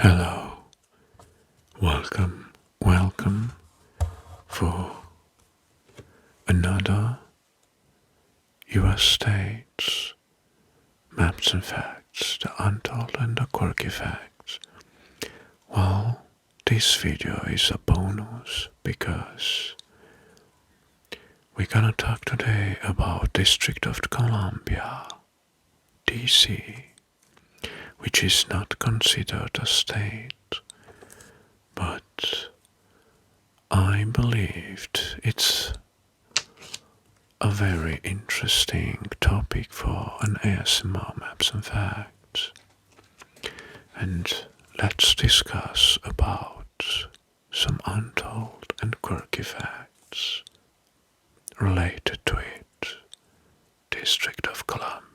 Hello, welcome for another US States Maps and Facts, the Untold and the Quirky Facts. Well, this video is a bonus because we're gonna talk today about District of Columbia, DC, which is not considered a state, but I believed it's a very interesting topic for an ASMR Maps and Facts. And let's discuss about some untold and quirky facts related to it, District of Columbia.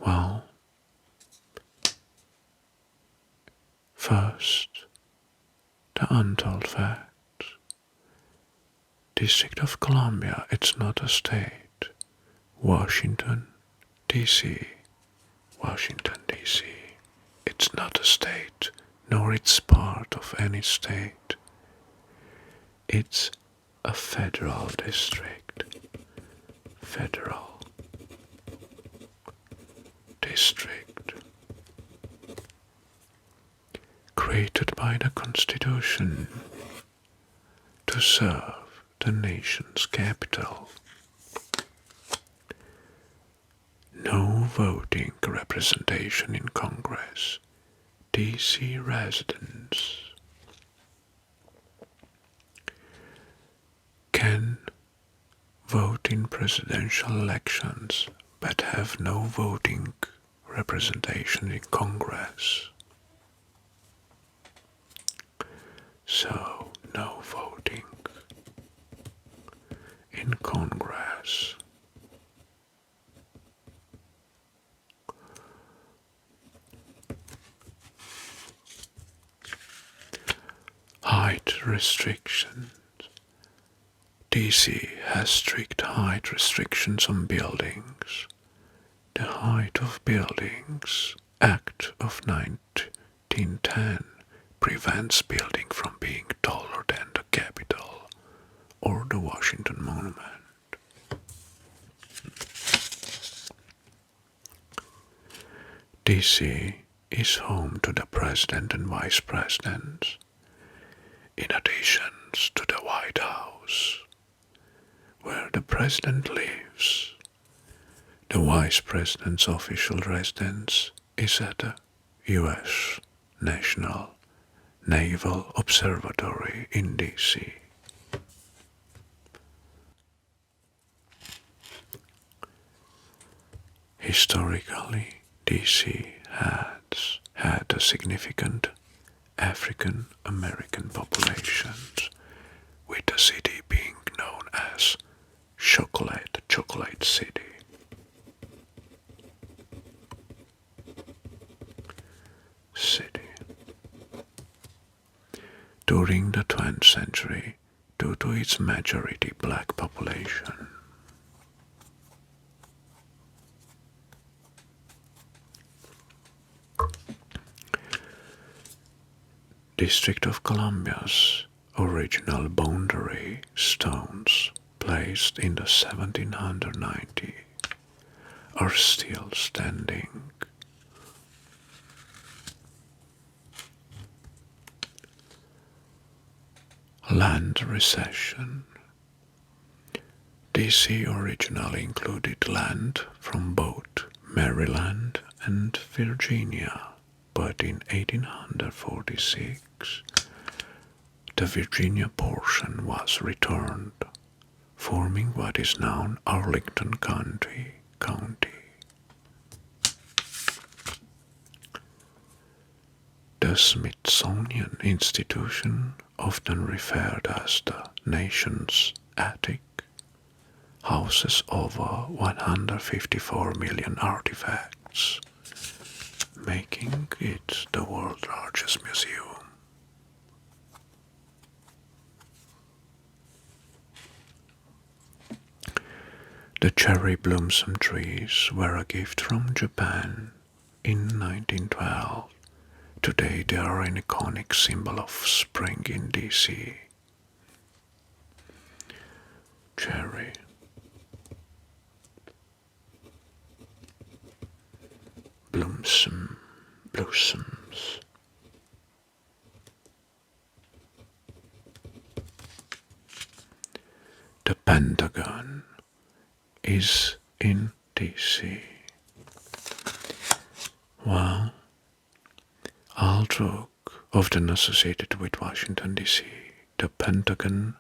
Well, first, the untold facts. District of Columbia, it's not a state. Washington, D.C. Washington, D.C. It's not a state, nor it's part of any state. It's a federal district. Federal district. Created by the Constitution to serve the nation's capital. No voting representation in Congress. DC residents can vote in presidential elections but have no voting representation in Congress. So, no voting in Congress. Height restrictions. DC has strict height restrictions on buildings. The Height of Buildings Act of 1910 prevents building from being taller than the Capitol or the Washington Monument. DC is home to the President and Vice Presidents, in addition to the White House, where the President lives. The Vice President's official residence is at the U.S. National Naval Observatory in D.C. Historically, D.C. has had a significant African American population, with the city being known as Chocolate City. During the 20th century, due to its majority black population. District of Columbia's original boundary stones placed in the 1790 are still standing. Land recession. DC originally included land from both Maryland and Virginia, but in 1846 the Virginia portion was returned, forming what is now Arlington County. The Smithsonian Institution, often referred as the nation's attic, houses over 154 million artifacts, making it the world's largest museum. The cherry blossom trees were a gift from Japan in 1912. Today they are an iconic symbol of spring in DC. Cherry. Blossoms. The Pentagon is in DC. Well, although often associated with Washington DC, the Pentagon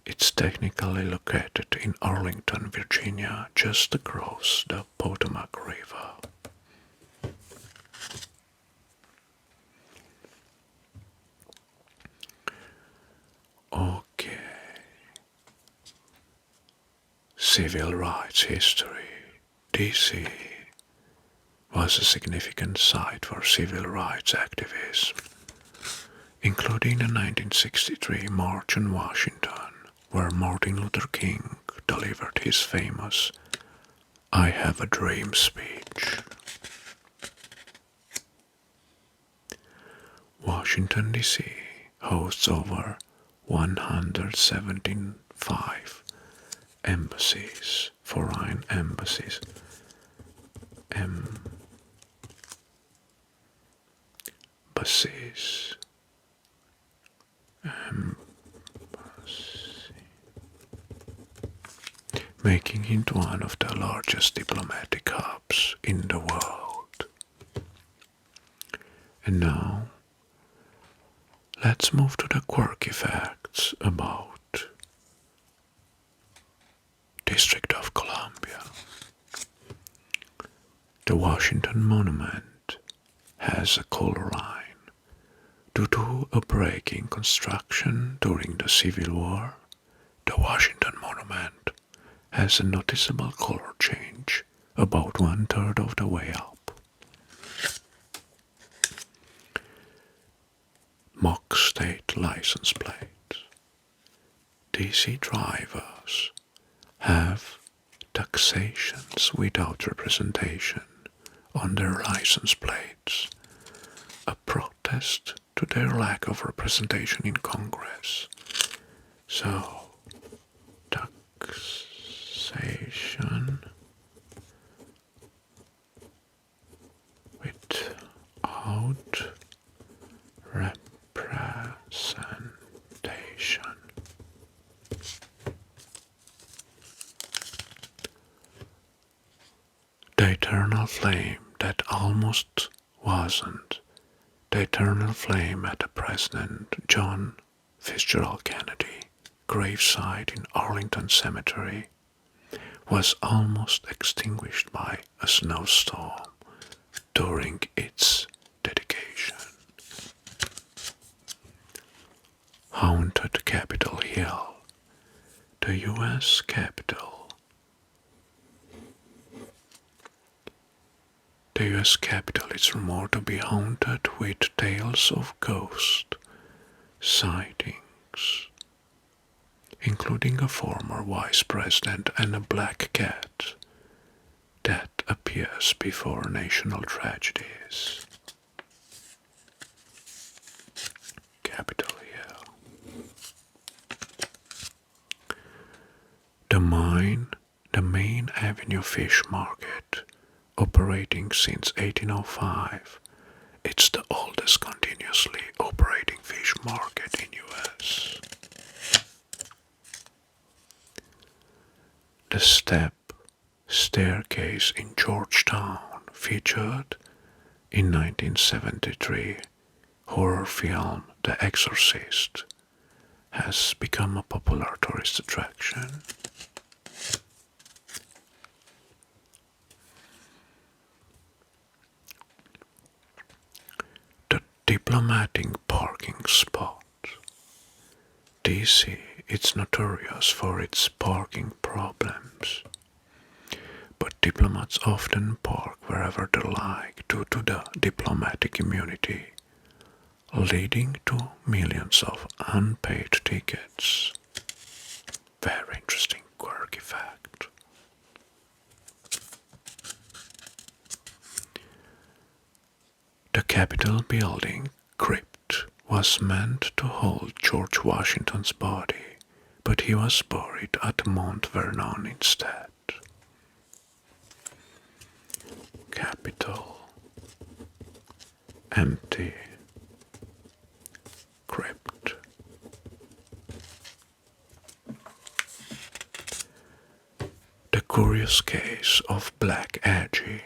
is technically located in Arlington, Virginia, just across the Potomac River. Okay. Civil rights history. DC was a significant site for civil rights activism, including the 1963 March on Washington, where Martin Luther King delivered his famous "I Have a Dream" speech. Washington, D.C. hosts over 175 embassies, foreign embassies, making it one of the largest diplomatic hubs in the world. And now, let's move to the quirky facts about District of Columbia. The Washington Monument has a color line. Due to a break in construction during the Civil War, the Washington Monument has a noticeable color change about 1/3 of the way up. Mock state license plates. DC drivers have taxations without representation on their license plates, a protest to their lack of representation in Congress. So, taxation without representation. The eternal flame that almost wasn't. The eternal flame at the President John Fitzgerald Kennedy gravesite in Arlington Cemetery was almost extinguished by a snowstorm during its dedication. Haunted Capitol Hill, the U.S. Capitol. The U.S. Capitol is rumored to be haunted with tales of ghost sightings, including a former vice president and a black cat that appears before national tragedies. Capitol Hill. The Main Avenue Fish Market, operating since 1805, it's the oldest continuously operating fish market in U.S. The staircase in Georgetown, featured in 1973 horror film The Exorcist, has become a popular tourist attraction. The diplomatic parking spot. DC is notorious for its parking problems, but diplomats often park wherever they like due to the diplomatic immunity, leading to millions of unpaid tickets. Very interesting quirky fact. The Capitol building crypt was meant to hold George Washington's body, but he was buried at Mount Vernon instead. Capitol, empty, crypt. The curious case of Black Aggie.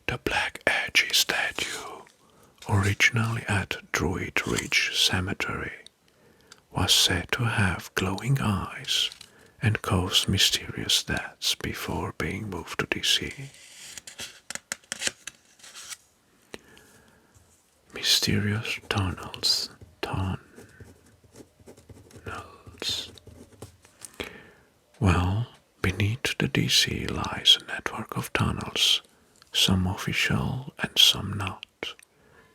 The Black Aggie statue, originally at Druid Ridge Cemetery, was said to have glowing eyes and caused mysterious deaths before being moved to DC. Mysterious tunnels. Well, beneath the DC lies a network of tunnels, some official and some not,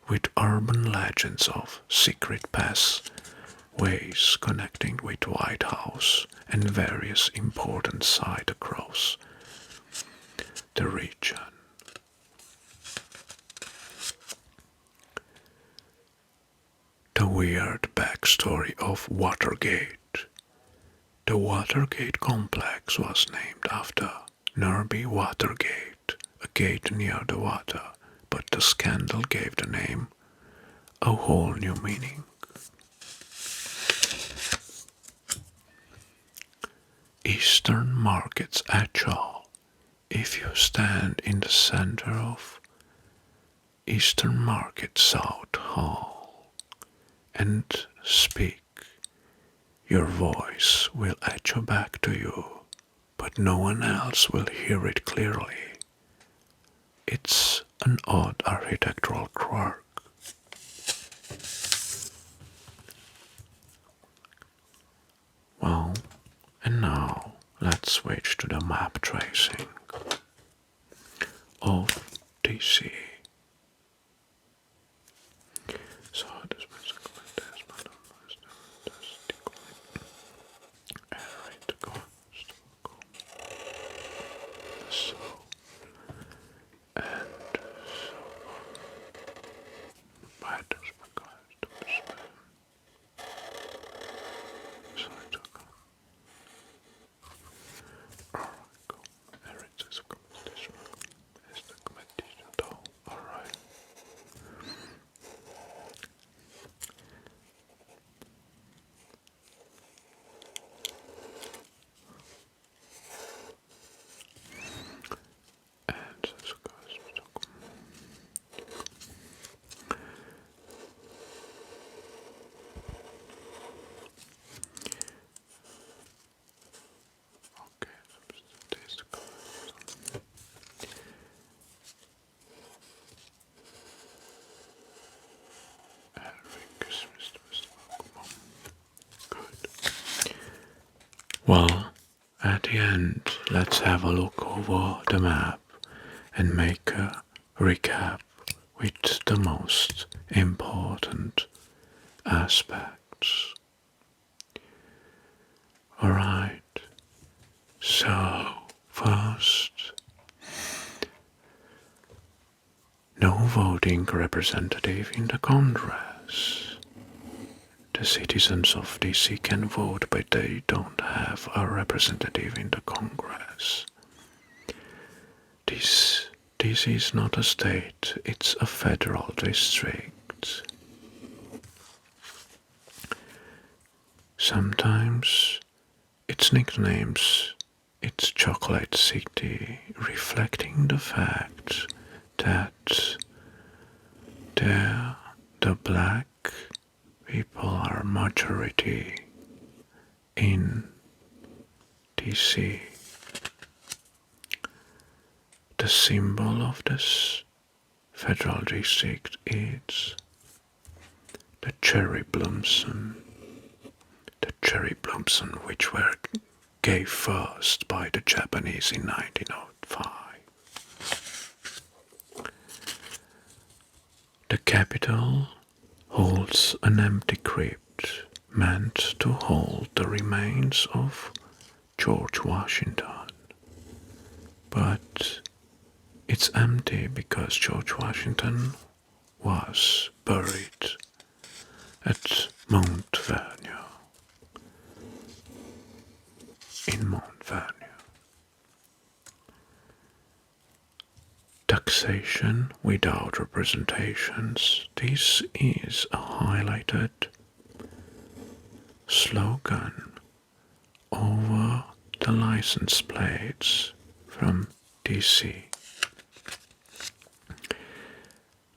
with urban legends of secret pathways connecting with White House and various important sites across the region. The weird backstory of Watergate. The Watergate complex was named after Nerby Watergate, a gate near the water, but the scandal gave the name a whole new meaning. Eastern Market's Atchal. If you stand in the center of Eastern Market South Hall and speak, your voice will echo back to you, but no one else will hear it clearly. It's an odd architectural quirk. Well, and now let's switch to the map tracing of DC. So this was Well, at the end, let's have a look over the map and make a recap with the most important aspects. Alright, so first, no voting representative in the Congress. The citizens of DC can vote, but they don't have a representative in the Congress. This is not a state, it's a federal district. Sometimes its nicknames its Chocolate City, reflecting the fact that the black people are majority in DC. The symbol of this federal district is the cherry blossom. The cherry blossom which were gave first by the Japanese in 1905. The Capitol holds an empty crypt meant to hold the remains of George Washington. But it's empty because George Washington was buried at Mount Vernier, in Mount Vernier. Taxation without representations. This is a highlighted slogan over the license plates from DC.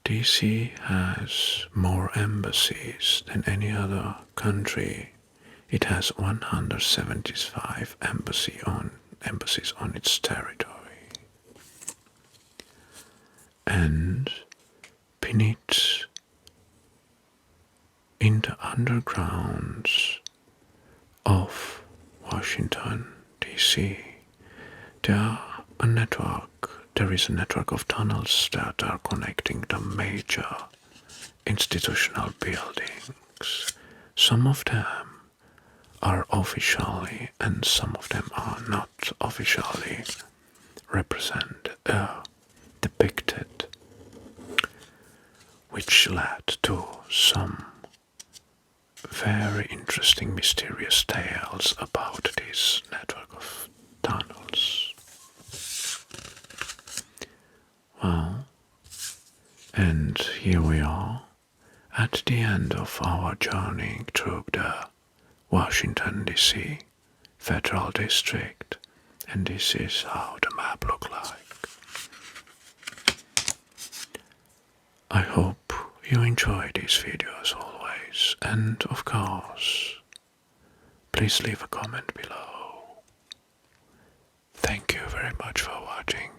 DC has more embassies than any other country. It has 175 embassies on its territory. And beneath, in the undergrounds of Washington, D.C., there is a network of tunnels that are connecting the major institutional buildings. Some of them are officially and some of them are not officially depicted, which led to some very interesting mysterious tales about this network of tunnels. Well, and here we are at the end of our journey through the Washington DC Federal District, and this is how the map looks like. I hope you enjoy this video as always, and of course, please leave a comment below. Thank you very much for watching.